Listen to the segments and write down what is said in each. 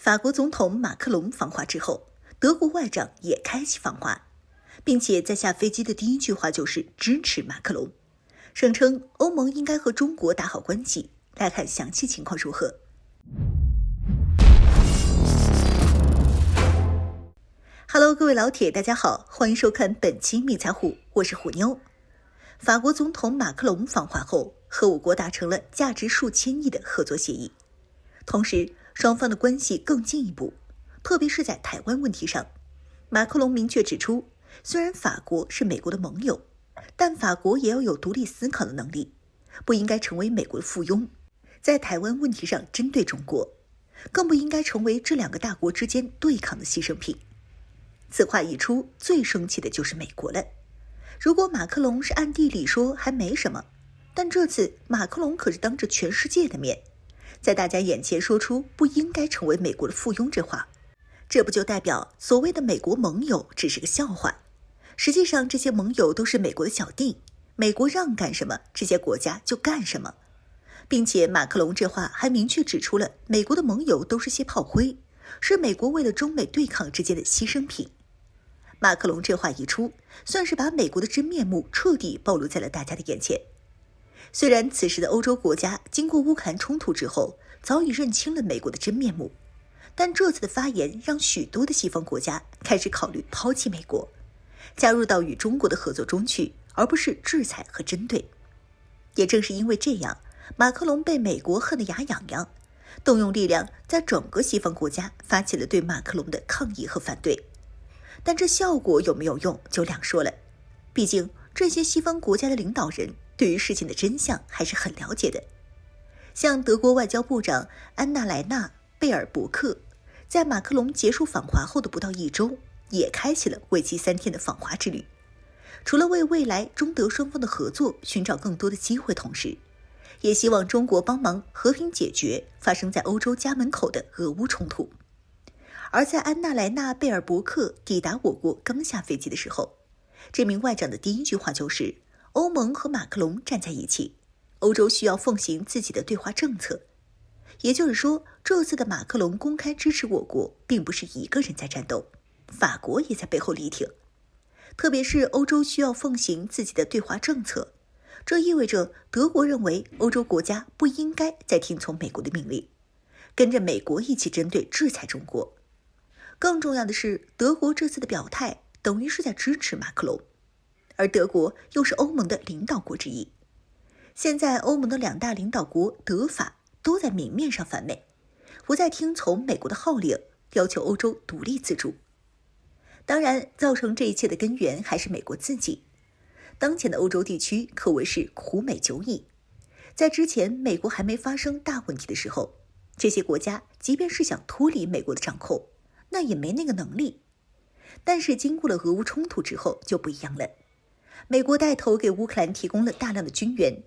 法国总统马克龙访华之后，德国外长也开启访华，并且在下飞机的第一句话就是支持马克龙，声称欧盟应该和中国打好关系。来看详细情况如何。Hello， 各位老铁，大家好，欢迎收看本期密财虎，我是虎妞。法国总统马克龙访华后，和我国达成了价值数千亿的合作协议，同时双方的关系更进一步，特别是在台湾问题上，马克龙明确指出，虽然法国是美国的盟友，但法国也要有独立思考的能力，不应该成为美国的附庸，在台湾问题上针对中国，更不应该成为这两个大国之间对抗的牺牲品。此话一出，最生气的就是美国了。如果马克龙是暗地里说还没什么，但这次马克龙可是当着全世界的面，在大家眼前说出不应该成为美国的附庸这话，这不就代表所谓的美国盟友只是个笑话？实际上这些盟友都是美国的小弟，美国让干什么，这些国家就干什么。并且马克龙这话还明确指出了美国的盟友都是些炮灰，是美国为了中美对抗之间的牺牲品。马克龙这话一出，算是把美国的真面目彻底暴露在了大家的眼前。虽然此时的欧洲国家经过乌克兰冲突之后，早已认清了美国的真面目，但这次的发言让许多的西方国家开始考虑抛弃美国，加入到与中国的合作中去，而不是制裁和针对。也正是因为这样，马克龙被美国恨得牙痒痒，动用力量在整个西方国家发起了对马克龙的抗议和反对。但这效果有没有用就两说了，毕竟这些西方国家的领导人对于事情的真相还是很了解的。像德国外交部长安娜莱纳·贝尔伯克，在马克龙结束访华后的不到1周，也开启了为期3天的访华之旅。除了为未来中德双方的合作寻找更多的机会，同时也希望中国帮忙和平解决发生在欧洲家门口的俄乌冲突。而在安娜莱纳·贝尔伯克抵达我国刚下飞机的时候，这名外长的第一句话就是欧盟和马克龙站在一起，欧洲需要奉行自己的对华政策。也就是说，这次的马克龙公开支持我国，并不是一个人在战斗，法国也在背后力挺。特别是欧洲需要奉行自己的对华政策，这意味着德国认为欧洲国家不应该再听从美国的命令，跟着美国一起针对制裁中国。更重要的是，德国这次的表态等于是在支持马克龙，而德国又是欧盟的领导国之一。现在欧盟的2大领导国德法都在明面上反美，不再听从美国的号令，要求欧洲独立自主。当然，造成这一切的根源还是美国自己。当前的欧洲地区可谓是苦美久矣。在之前美国还没发生大问题的时候，这些国家即便是想脱离美国的掌控，那也没那个能力。但是经过了俄乌冲突之后就不一样了，美国带头给乌克兰提供了大量的军援，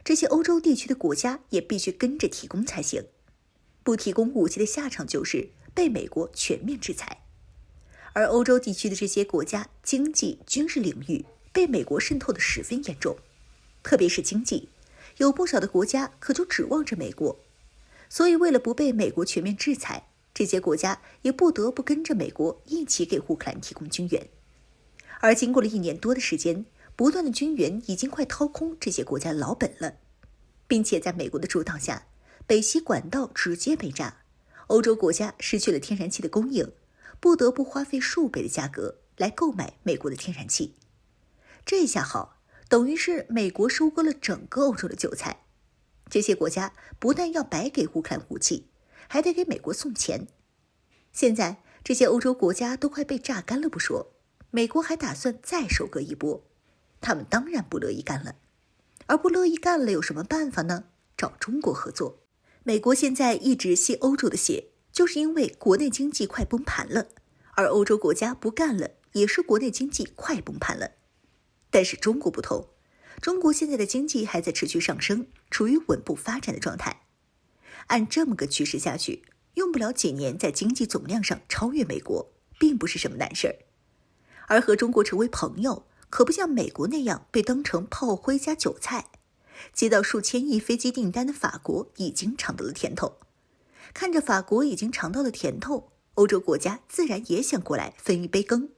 这些欧洲地区的国家也必须跟着提供才行。不提供武器的下场就是被美国全面制裁。而欧洲地区的这些国家经济、军事领域被美国渗透得十分严重，特别是经济，有不少的国家可就指望着美国。所以为了不被美国全面制裁，这些国家也不得不跟着美国一起给乌克兰提供军援。而经过了1年多的时间，不断的军援已经快掏空这些国家的老本了，并且在美国的主导下，北溪管道直接被炸，欧洲国家失去了天然气的供应，不得不花费数倍的价格来购买美国的天然气。这下好，等于是美国收割了整个欧洲的韭菜。这些国家不但要白给乌克兰武器，还得给美国送钱。现在这些欧洲国家都快被榨干了不说，美国还打算再收割一波，他们当然不乐意干了。而不乐意干了有什么办法呢？找中国合作。美国现在一直吸欧洲的血，就是因为国内经济快崩盘了，而欧洲国家不干了，也是国内经济快崩盘了。但是中国不同，中国现在的经济还在持续上升，处于稳步发展的状态。按这么个趋势下去，用不了几年在经济总量上超越美国，并不是什么难事儿。而和中国成为朋友，可不像美国那样被当成炮灰加韭菜。接到数千亿飞机订单的法国已经尝到了甜头。看着法国已经尝到了甜头，欧洲国家自然也想过来分一杯羹。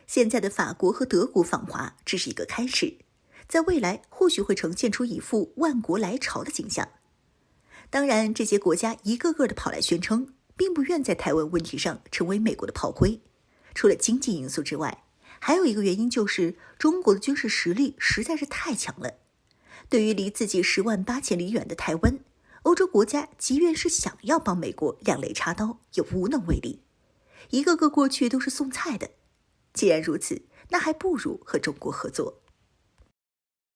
现在的法国和德国访华只是一个开始，在未来或许会呈现出一副万国来朝的景象。当然，这些国家一个个的跑来宣称，并不愿在台湾问题上成为美国的炮灰。除了经济因素之外，还有一个原因就是中国的军事实力实在是太强了。对于离自己10万8千里远的台湾，欧洲国家即便是想要帮美国两肋插刀，也无能为力。一个个过去都是送菜的。既然如此，那还不如和中国合作。